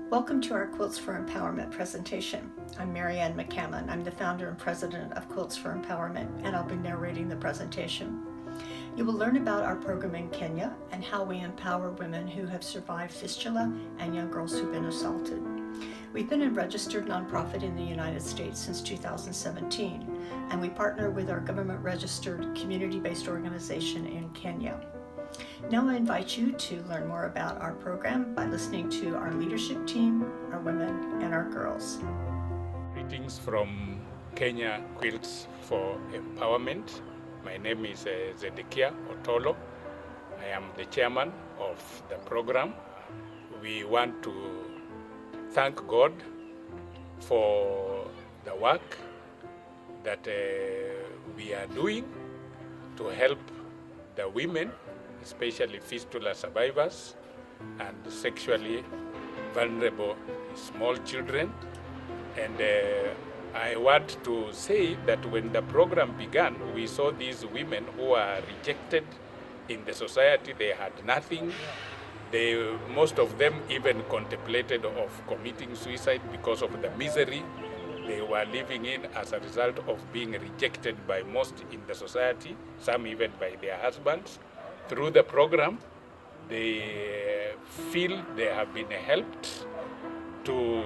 Welcome to our Quilts for Empowerment presentation. I'm Marianne McCammon. I'm the founder and president of Quilts for Empowerment, and I'll be narrating the presentation. You will learn about our program in Kenya and how we empower women who have survived fistula and young girls who've been assaulted. We've been a registered nonprofit in the United States since 2017, and we partner with our government-registered community-based organization in Kenya. Now I invite you to learn more about our program by listening to our leadership team, our women, and our girls. Greetings from Kenya Quilts for Empowerment. My name is Zedekia Otolo. I am the chairman of the program. We want to thank God for the work that we are doing to help the women, especially fistula survivors and sexually vulnerable small children. And I want to say that when the program began, we saw these women who are rejected in the society. They had nothing. Most of them even contemplated of committing suicide because of the misery they were living in as a result of being rejected by most in the society, some even by their husbands. Through the program, they feel they have been helped to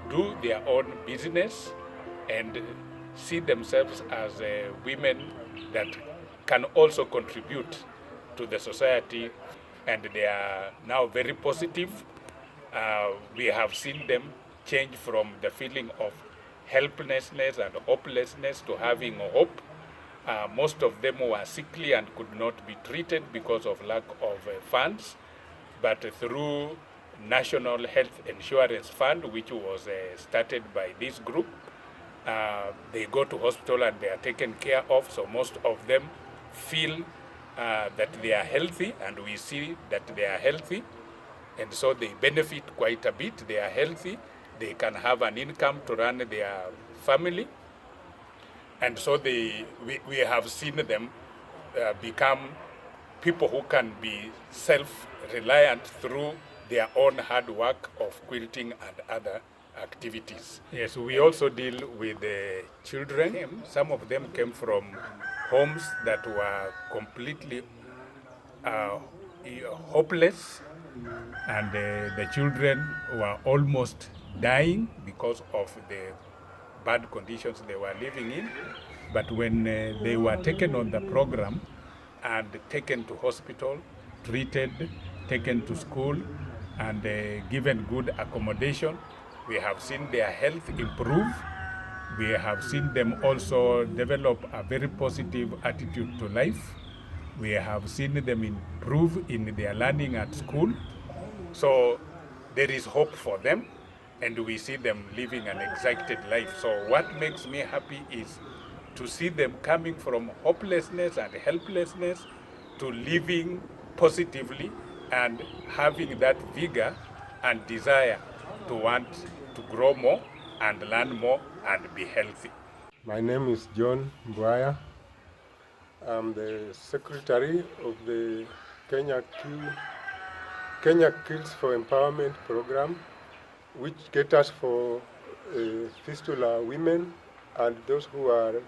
do their own business and see themselves as women that can also contribute to the society, and they are now very positive. We have seen them change from the feeling of helplessness and hopelessness to having hope. Most of them were sickly and could not be treated because of lack of funds, but through National Health Insurance Fund, which was started by this group, they go to hospital and they are taken care of. So most of them feel that they are healthy, and we see that they are healthy, and so they benefit quite a bit. They are healthy, they can have an income to run their family. And so we have seen them become people who can be self-reliant through their own hard work of quilting and other activities. Yes, we also deal with the children. Some of them came from homes that were completely hopeless, and the children were almost dying because of the bad conditions they were living in. But when they were taken on the program and taken to hospital, treated, taken to school, and given good accommodation, we have seen their health improve. We have seen them also develop a very positive attitude to life. We have seen them improve in their learning at school. So there is hope for them, and we see them living an excited life. So what makes me happy is to see them coming from hopelessness and helplessness to living positively and having that vigor and desire to want to grow more and learn more and be healthy. My name is John Mbwaya. I'm the secretary of the Kenya Quilts for Empowerment program, which caters for fistula women and those who are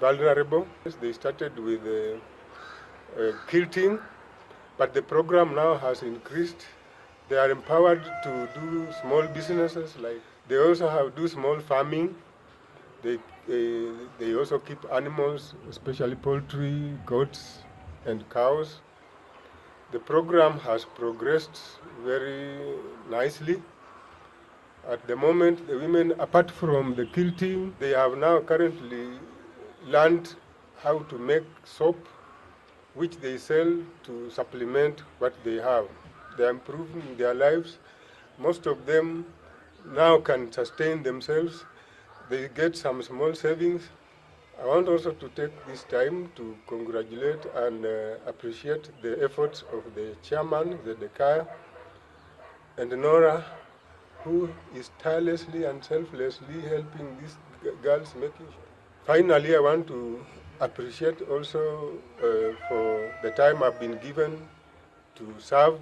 vulnerable. They started with quilting, but the program now has increased. They are empowered to do small businesses, like they also do small farming. They also keep animals, especially poultry, goats, and cows. The program has progressed very nicely. At the moment, the women, apart from the quilting, they have now currently learned how to make soap, which they sell to supplement what they have. They are improving their lives. Most of them now can sustain themselves. They get some small savings. I want also to take this time to congratulate and appreciate the efforts of the chairman, Zedekiah, and Nora, who is tirelessly and selflessly helping these girls making. Finally, I want to appreciate also for the time I've been given to serve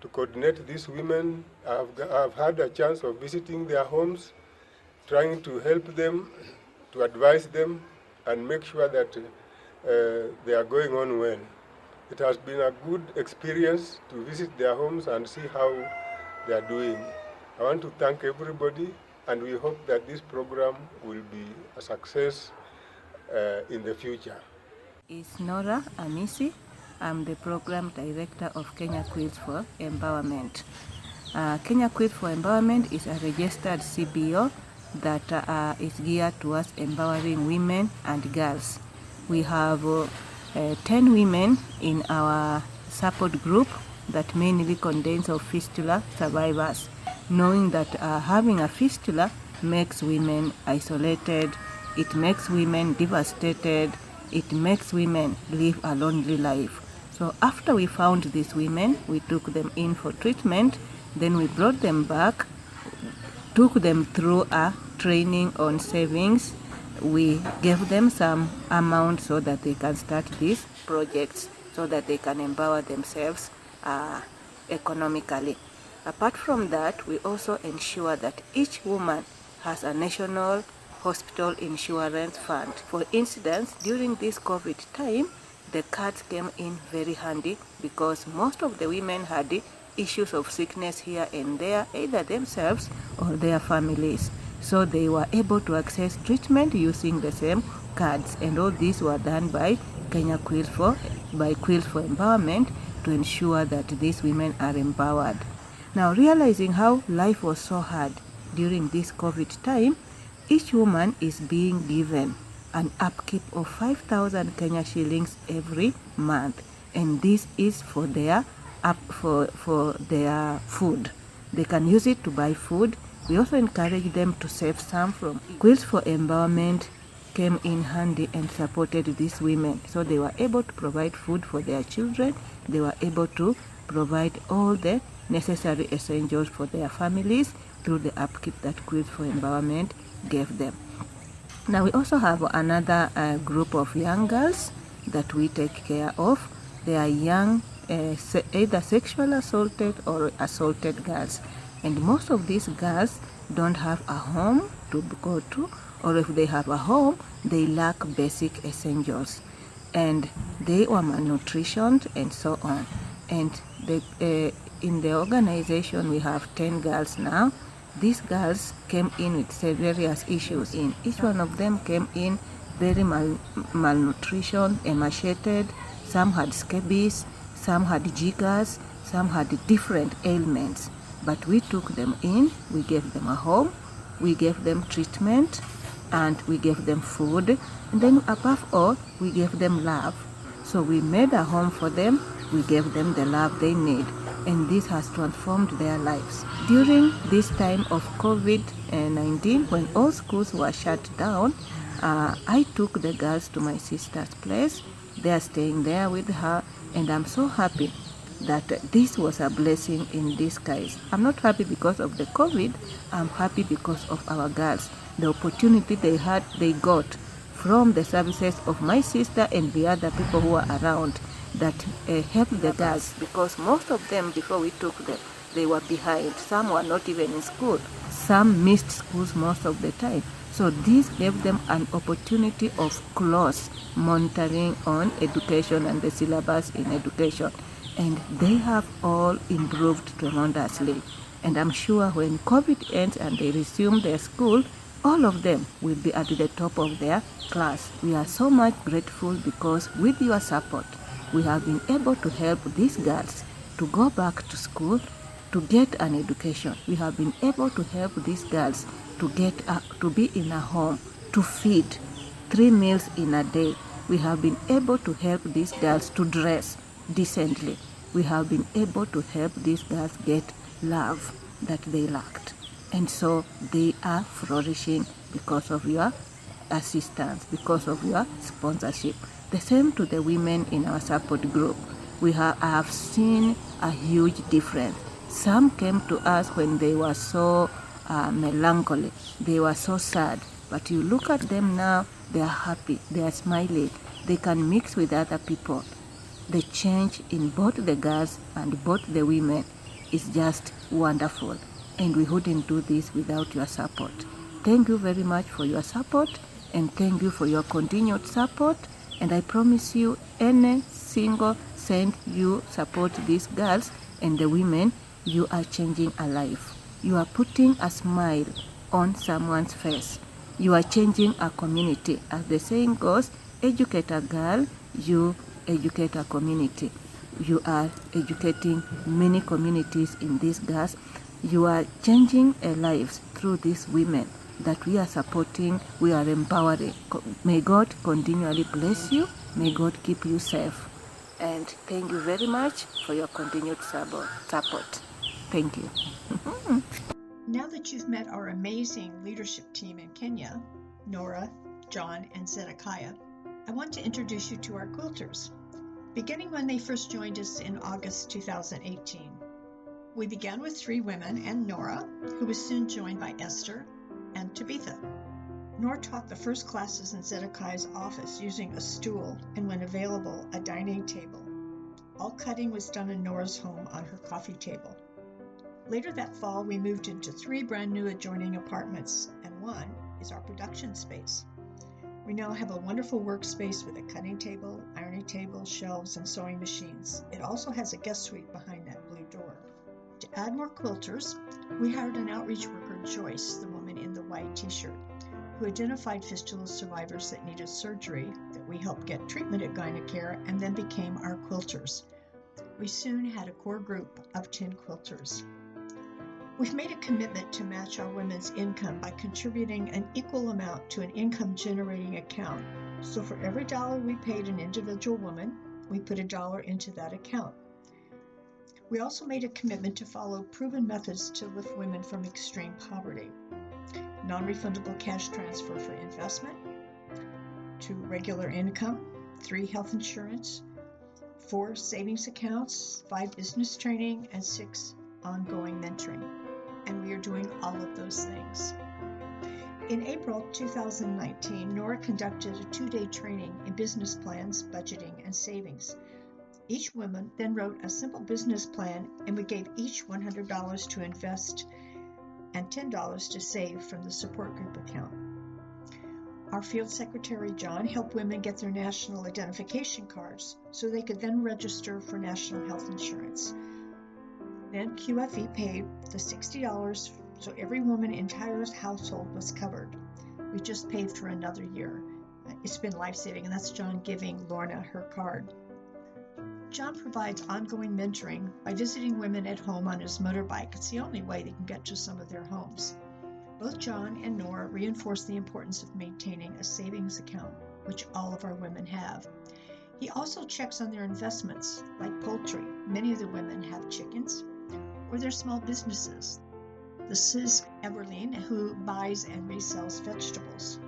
to coordinate these women. I've had a chance of visiting their homes, trying to help them, to advise them, and make sure that they are going on well. It has been a good experience to visit their homes and see how they are doing. I want to thank everybody, and we hope that this program will be a success in the future. Is Nora Amisi. I'm the Program Director of Kenya Quilts for Empowerment. Kenya Quilts for Empowerment is a registered CBO that is geared towards empowering women and girls. We have 10 women in our support group that mainly contains of fistula survivors, knowing that having a fistula makes women isolated, it makes women devastated, it makes women live a lonely life. So after we found these women, we took them in for treatment, then we brought them back, took them through a training on savings. We gave them some amount so that they can start these projects, so that they can empower themselves economically. Apart from that, we also ensure that each woman has a national hospital insurance fund. For instance, during this COVID time, the cards came in very handy because most of the women had issues of sickness here and there, either themselves or their families. So they were able to access treatment using the same cards, and all these were done by Quilts for Empowerment to ensure that these women are empowered. Now, realizing how life was so hard during this COVID time, each woman is being given an upkeep of 5,000 Kenya shillings every month, and this is for their for their food. They can use it to buy food. We also encourage them to save some from Quilts for Empowerment came in handy and supported these women. So they were able to provide food for their children. They were able to provide all the necessary essentials for their families through the upkeep that Quilts for Empowerment gave them. Now we also have another group of young girls that we take care of. They are young, either sexually assaulted or assaulted girls. And most of these girls don't have a home to go to, or if they have a home, they lack basic essentials. And they were malnutritioned and so on. And in the organization, we have 10 girls now. These girls came in with various issues. Each one of them came in very malnutrition, emaciated. Some had scabies, some had jiggers, some had different ailments. But we took them in, we gave them a home, we gave them treatment, and we gave them food. And then above all, we gave them love. So we made a home for them, we gave them the love they need. And this has transformed their lives. During this time of COVID-19, when all schools were shut down, I took the girls to my sister's place. They are staying there with her, and I'm so happy that this was a blessing in disguise. I'm not happy because of the COVID, I'm happy because of our girls. The opportunity they got from the services of my sister and the other people who are around that helped the girls, because most of them, before we took them, they were behind. Some were not even in school. Some missed schools most of the time. So this gave them an opportunity of close monitoring on education and the syllabus in education. And they have all improved tremendously. And I'm sure when COVID ends and they resume their school, all of them will be at the top of their class. We are so much grateful because with your support, we have been able to help these girls to go back to school, to get an education. We have been able to help these girls to be in a home, to feed 3 meals in a day. We have been able to help these girls to dress decently. We have been able to help these girls get love that they lacked. And so they are flourishing because of your assistance, because of your sponsorship. The same to the women in our support group. I have seen a huge difference. Some came to us when they were so melancholy, they were so sad. But you look at them now, they are happy, they are smiling, they can mix with other people. The change in both the girls and both the women is just wonderful, and we wouldn't do this without your support. Thank you very much for your support, and thank you for your continued support. And I promise you, any single cent you support these girls and the women, you are changing a life. You are putting a smile on someone's face. You are changing a community. As the saying goes, educate a girl, you educate a community. You are educating many communities in these girls. You are changing lives through these women that we are supporting, we are empowering. May God continually bless you. May God keep you safe. And thank you very much for your continued support. Thank you. Now that you've met our amazing leadership team in Kenya, Nora, John, and Zedekiah, I want to introduce you to our quilters, beginning when they first joined us in August 2018. We began with 3 women and Nora, who was soon joined by Esther and Tabitha. Nora taught the first classes in Zedekiah's office using a stool and, when available, a dining table. All cutting was done in Nora's home on her coffee table. Later that fall, we moved into 3 brand new adjoining apartments, and one is our production space. We now have a wonderful workspace with a cutting table, ironing table, shelves, and sewing machines. It also has a guest suite behind that blue door. To add more quilters, we hired an outreach worker, Joyce, the woman in the white t-shirt, who identified fistula survivors that needed surgery that we helped get treatment at Gynacare and then became our quilters. We soon had a core group of 10 quilters. We've made a commitment to match our women's income by contributing an equal amount to an income-generating account. So for every dollar we paid an individual woman, we put $1 into that account. We also made a commitment to follow proven methods to lift women from extreme poverty. Non-refundable cash transfer for investment, 2 regular income, 3 health insurance, 4 savings accounts, 5 business training, and 6 ongoing mentoring. And we are doing all of those things. In April 2019, Nora conducted a 2-day training in business plans, budgeting, and savings. Each woman then wrote a simple business plan, and we gave each $100 to invest and $10 to save from the support group account. Our field secretary, John, helped women get their national identification cards so they could then register for national health insurance. Then QFE paid the $60 so every woman in Tyra's household was covered. We just paid for another year. It's been life-saving, and that's John giving Lorna her card. John provides ongoing mentoring by visiting women at home on his motorbike. It's the only way they can get to some of their homes. Both John and Nora reinforce the importance of maintaining a savings account, which all of our women have. He also checks on their investments, like poultry. Many of the women have chickens, or their small businesses. This is Everline, who buys and resells vegetables.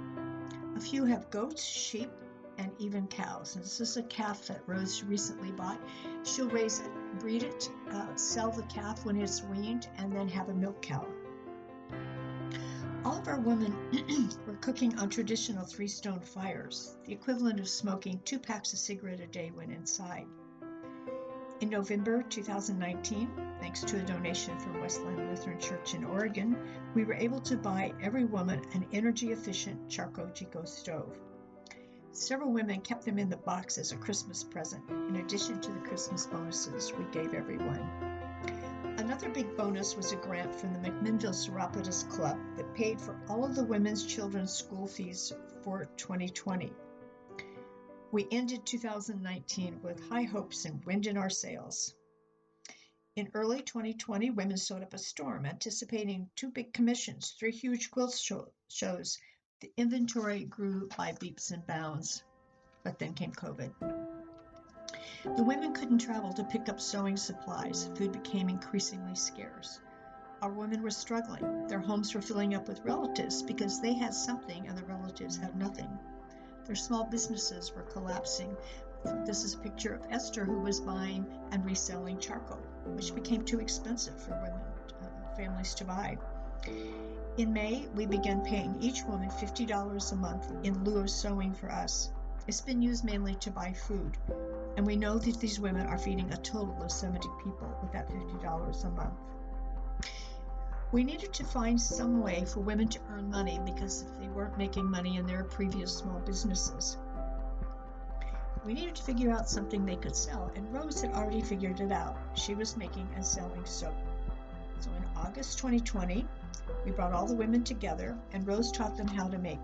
A few have goats, sheep, and even cows. And this is a calf that Rose recently bought. She'll raise it, breed it, sell the calf when it's weaned, and then have a milk cow. All of our women were cooking on traditional 3-stone fires, the equivalent of smoking 2 packs of cigarette a day when inside. In November 2019, thanks to a donation from Westland Lutheran Church in Oregon, we were able to buy every woman an energy-efficient Charco Chico stove. Several women kept them in the box as a Christmas present, in addition to the Christmas bonuses we gave everyone. Another big bonus was a grant from the McMinnville Seropolis Club that paid for all of the women's children's school fees for 2020. We ended 2019 with high hopes and wind in our sails. In early 2020, women sewed up a storm, anticipating 2 big commissions, 3 huge quilt shows. The inventory grew by leaps and bounds, but then came COVID. The women couldn't travel to pick up sewing supplies. Food became increasingly scarce. Our women were struggling. Their homes were filling up with relatives because they had something and the relatives had nothing. Their small businesses were collapsing. This is a picture of Esther, who was buying and reselling charcoal, which became too expensive for women, families to buy. In May, we began paying each woman $50 a month in lieu of sewing for us. It's been used mainly to buy food. And we know that these women are feeding a total of 70 people with that $50 a month. We needed to find some way for women to earn money because if they weren't making money in their previous small businesses, we needed to figure out something they could sell, and Rose had already figured it out. She was making and selling soap. So in August 2020, we brought all the women together, and Rose taught them how to make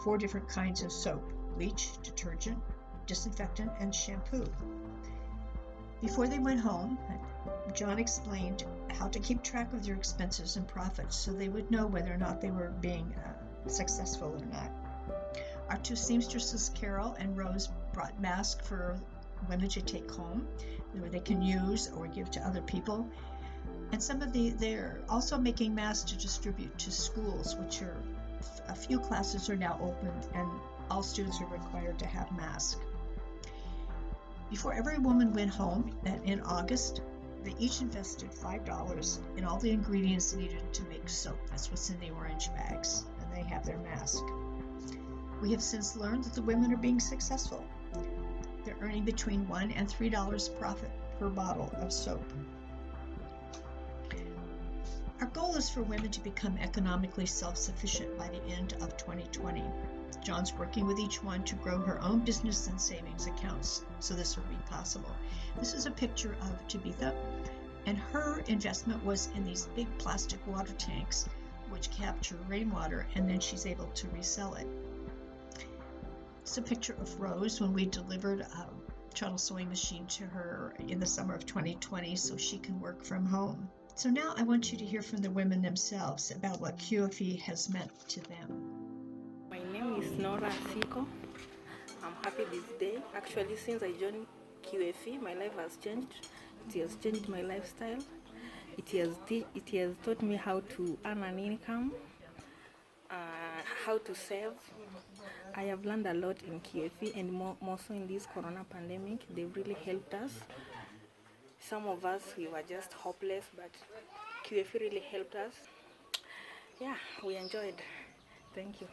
4 different kinds of soap: bleach, detergent, disinfectant, and shampoo. Before they went home, John explained how to keep track of their expenses and profits so they would know whether or not they were being successful or not. Our 2 seamstresses, Carol and Rose, brought masks for women to take home, where they can use or give to other people. And they're also making masks to distribute to schools, which are, a few classes are now open and all students are required to have masks. Before every woman went home in August, they each invested $5 in all the ingredients needed to make soap. That's what's in the orange bags, and they have their mask. We have since learned that the women are being successful. They're earning between $1 and $3 profit per bottle of soap. Our goal is for women to become economically self-sufficient by the end of 2020. John's working with each one to grow her own business and savings accounts, so this will be possible. This is a picture of Tabitha, and her investment was in these big plastic water tanks which capture rainwater, and then she's able to resell it. It's a picture of Rose when we delivered a shuttle sewing machine to her in the summer of 2020 so she can work from home. So now I want you to hear from the women themselves about what QFE has meant to them. My name is Nora Siko. I'm happy this day. Actually, since I joined QFE, my life has changed. It has changed my lifestyle. It has taught me how to earn an income, how to save. I have learned a lot in QFE, and more so in this corona pandemic. They really helped us. Some of us, we were just hopeless, but QFE really helped us. Yeah, we enjoyed. Thank you.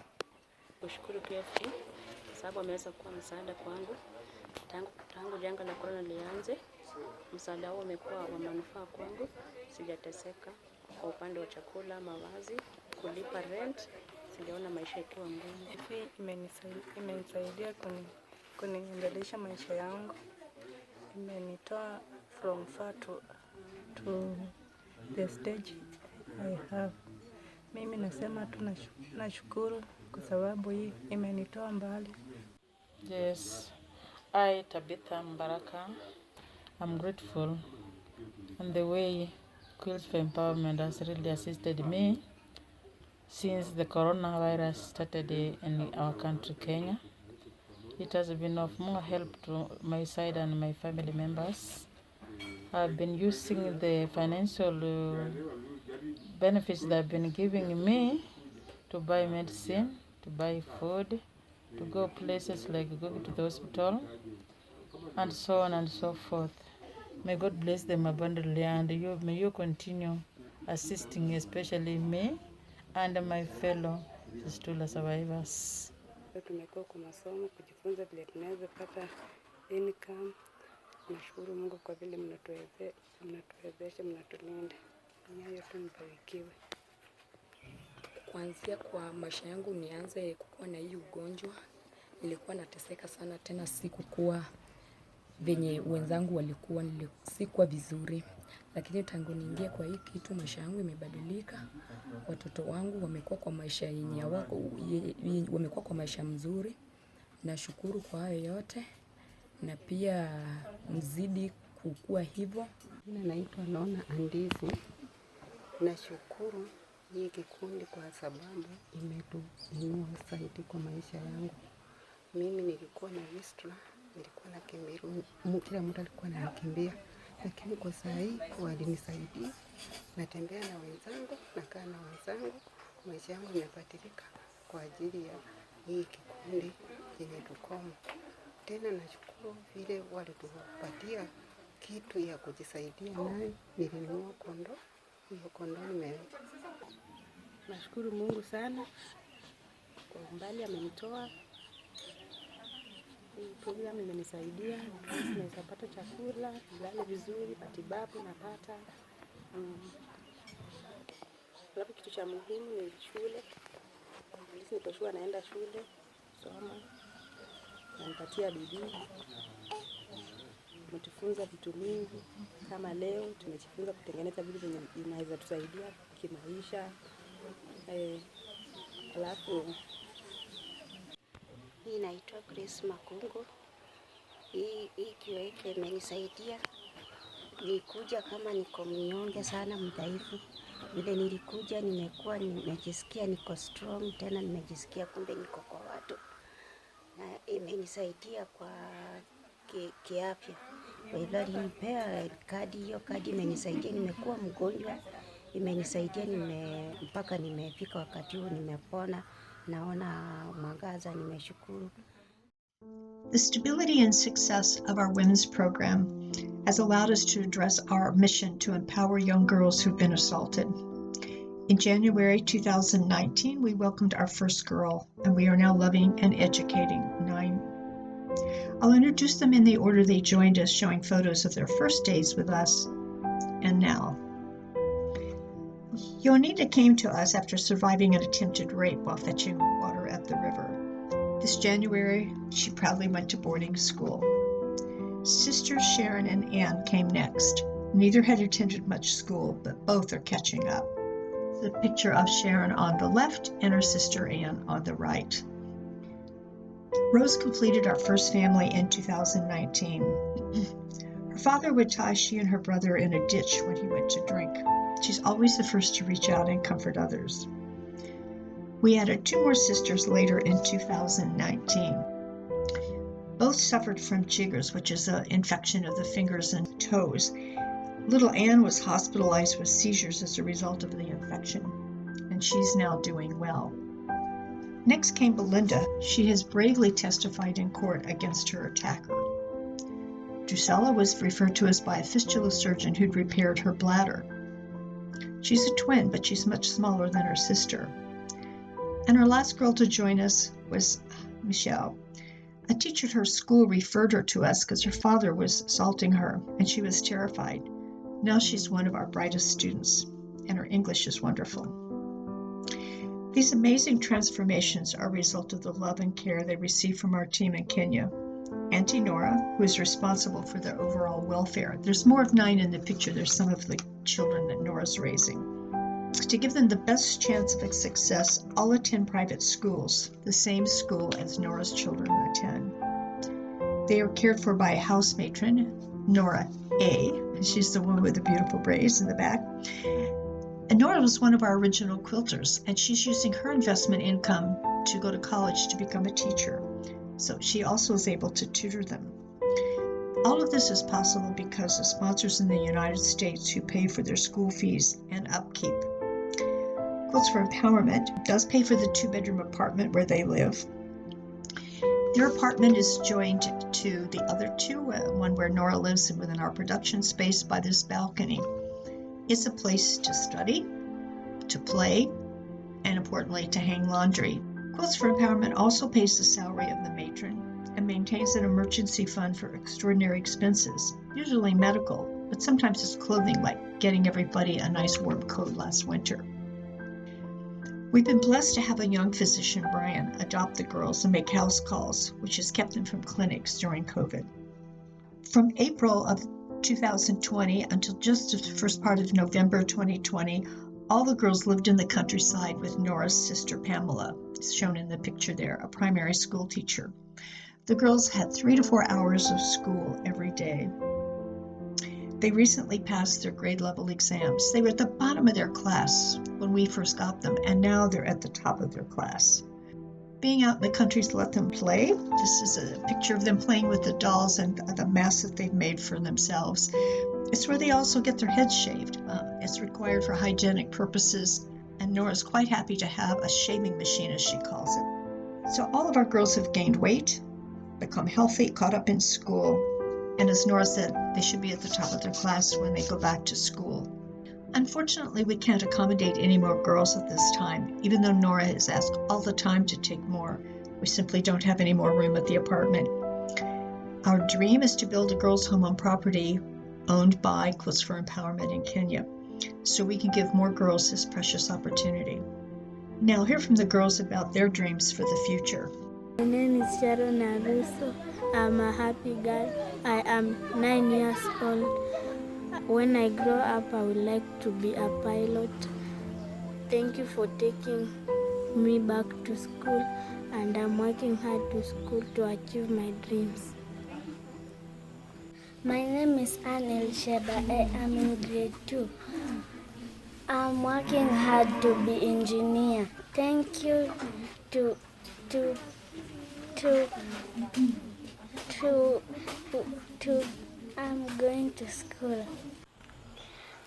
Kushukuru KFC kwa sababu ameweza kuwa msaada kwangu tangu janga la corona lianze. Msaada huo umekuwa wa manufaa kwangu, sijateseka kwa upande wa chakula, mavazi, kulipa rent, sijaona maisha ikiwa ngumu. Imenisaidia kuniendelesha maisha yangu, imenitoa from far to the stage I have. Mimi nasema tu nashukuru kwa sababu hii imenitoa mbali. Yes, I, Tabitha Mbaraka, I'm grateful on the way Quilts for Empowerment has really assisted me since the coronavirus started in our country, Kenya. It has been of more help to my side and my family members. I've been using the financial benefits they've been giving me to buy medicine, to buy food, to go places like go to the hospital, and so on and so forth. May God bless them abundantly, and may you continue assisting, especially me and my fellow fistula survivors. Tumekuwa kwa masomo kujifunza vile tunaweza pata income. Nashukuru Mungu kwa vile mnatuwezesha, mnatulinda. Nyayo tu mbarikiwe. Kuanzia kwa maisha yangu nianze kukuwa na hii ugonjwa, nilikuwa nateseka sana, tena sikuwa venye wenzangu walikuwa, sikuwa vizuri. Lakini tangu niingie kwa hii kitu maisha yangu imebadilika. Watoto wangu wamekuwa kwa maisha wamekuwa kwa maisha mzuri. Nashukuru kwa hayo yote, na pia mzidi kukua hivyo. Mimi naitwa Nona Andizi. Nashukuru hii kikundi kwa sababu imetuinua zaidi kwa maisha yangu. Mimi nilikuwa na vistra, nilikuwa na Cameroon, kila mtu alikuwa ananikimbia, lakini kwa saa hii walinisaidia. Natembea na wenzangu, nakaa na wenzangu, maisha yangu yamebadilika kwa ajili ya hii kikundi yenye tukomo. Tena nashukuru vile walitupatia kitu ya kujisaidia nayo. Nilinunua kondoo, hiyo kondoo nimeweka. Nashukuru Mungu sana kwa umbali amenitoa. Hii program imenisaidia, naweza pata chakula, nilale vizuri, matibabu napata. Alafu kitu cha muhimu ni shule. Nilisi nikoshua naenda shule, soma, na nipatia bidii. Tumejifunza vitu mingi, kama leo tumejifunza kutengeneza vitu vyenye vinaweza tusaidia kimaisha. Alafu Mimi naitwa Grace Makungu. Hii kiweke imenisaidia. Nilikuja kama niko mnyonge sana, mdhaifu. Vile nilikuja nimejisikia niko strong, tena nimejisikia kumbe niko kwa watu. Na imenisaidia kwa kiafya. Kwa hivyo alinipea kadi, hiyo kadi imenisaidia, nimekuwa mgonjwa. Imenisaidia mpaka nimefika wakati huu nimepona. Naona mwangaza, nimeshukuru. The stability and success of our women's program has allowed us to address our mission to empower young girls who've been assaulted. In January 2019, we welcomed our first girl, and we are now loving and educating 9. I'll introduce them in the order they joined us, showing photos of their first days with us and now. Yonita came to us after surviving an attempted rape while fetching water at the river. This January, she proudly went to boarding school. Sisters Sharon and Ann came next. Neither had attended much school, but both are catching up. The picture of Sharon on the left and her sister Ann on the right. Rose completed our first family in 2019. Her father would tie she and her brother in a ditch when he went to drink. She's always the first to reach out and comfort others. We added 2 more sisters later in 2019. Both suffered from jiggers, which is an infection of the fingers and toes. Little Ann was hospitalized with seizures as a result of the infection, and she's now doing well. Next came Belinda. She has bravely testified in court against her attacker. Drusella was referred to us by a fistula surgeon who'd repaired her bladder. She's a twin, but she's much smaller than her sister. And our last girl to join us was Michelle. A teacher at her school referred her to us because her father was assaulting her, and she was terrified. Now she's one of our brightest students, and her English is wonderful. These amazing transformations are a result of the love and care they receive from our team in Kenya. Auntie Nora, who is responsible for their overall welfare. There's more of 9 in the picture. There's some of the children that Nora's raising. To give them the best chance of success, all attend private schools, the same school as Nora's children attend. They are cared for by a house matron, Nora A. She's the one with the beautiful braids in the back. And Nora was one of our original quilters, and she's using her investment income to go to college to become a teacher. So she also is able to tutor them. All of this is possible because of sponsors in the United States who pay for their school fees and upkeep. Quilts for Empowerment does pay for the 2-bedroom apartment where they live. Their apartment is joined to the other 2, one where Nora lives and within our production space by this balcony. It's a place to study, to play, and importantly, to hang laundry. Quilts for Empowerment also pays the salary of the matron and maintains an emergency fund for extraordinary expenses, usually medical, but sometimes it's clothing, like getting everybody a nice warm coat last winter. We've been blessed to have a young physician, Brian, adopt the girls and make house calls, which has kept them from clinics during COVID. From April of 2020 until just the first part of November 2020, all the girls lived in the countryside with Nora's sister Pamela, shown in the picture there, a primary school teacher. The girls had 3 to 4 hours of school every day. They recently passed their grade level exams. They were at the bottom of their class when we first got them, and now they're at the top of their class. Being out in the country to let them play. This is a picture of them playing with the dolls and the masks that they've made for themselves. It's where they also get their heads shaved. It's required for hygienic purposes, and Nora's quite happy to have a shaving machine, as she calls it. So all of our girls have gained weight, become healthy, caught up in school, and as Nora said, they should be at the top of their class when they go back to school. Unfortunately, we can't accommodate any more girls at this time, even though Nora has asked all the time to take more. We simply don't have any more room at the apartment. Our dream is to build a girls' home on property owned by Quilts for Empowerment in Kenya, so we can give more girls this precious opportunity. Now hear from the girls about their dreams for the future. My name is Sharon Aruso. I'm a happy girl. I am 9 years old. When I grow up, I would like to be a pilot. Thank you for taking me back to school, and I'm working hard to school to achieve my dreams. My name is Anne Elsheba. I am in grade 2. I'm working hard to be engineer. Thank you to I'm going to school.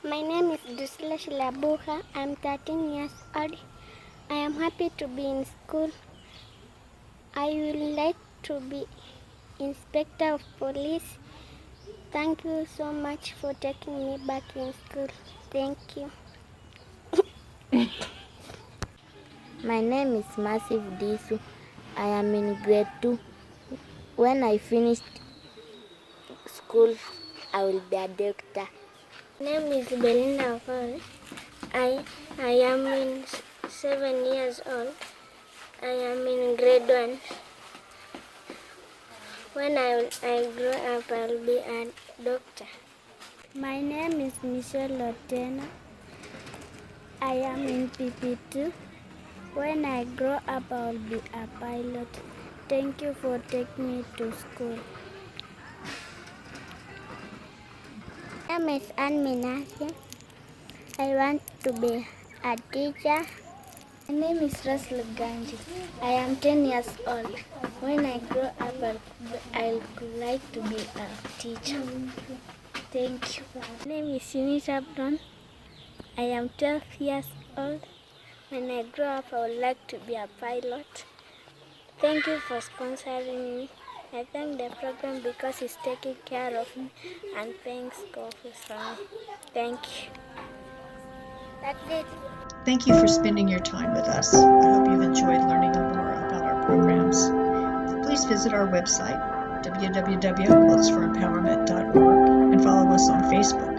My name is Dusla Shilabuha. I'm 13 years old. I am happy to be in school. I would like to be Inspector of Police. Thank you so much for taking me back in school. Thank you. My name is Massive Disu. I am in grade 2. When I finish school, I will be a doctor. My name is Belinda Paul. I am in 7 years old. I am in grade 1. When I grow up, I'll be a doctor. My name is Michelle Otena. I am in PP2. When I grow up, I'll be a pilot. Thank you for taking me to school. My name is Anne Minasi. I want to be a teacher. My name is Russell Ganji. I am 10 years old. When I grow up, I would like to be a teacher. Thank you. My name is Sunita Brown. I am 12 years old. When I grow up, I would like to be a pilot. Thank you for sponsoring me. I thank the program because it's taking care of me and paying school fees for me. Thank you. That's it. Thank you for spending your time with us. I hope you've enjoyed learning more about our programs. Please visit our website, www.quiltsforempowerment.org, and follow us on Facebook.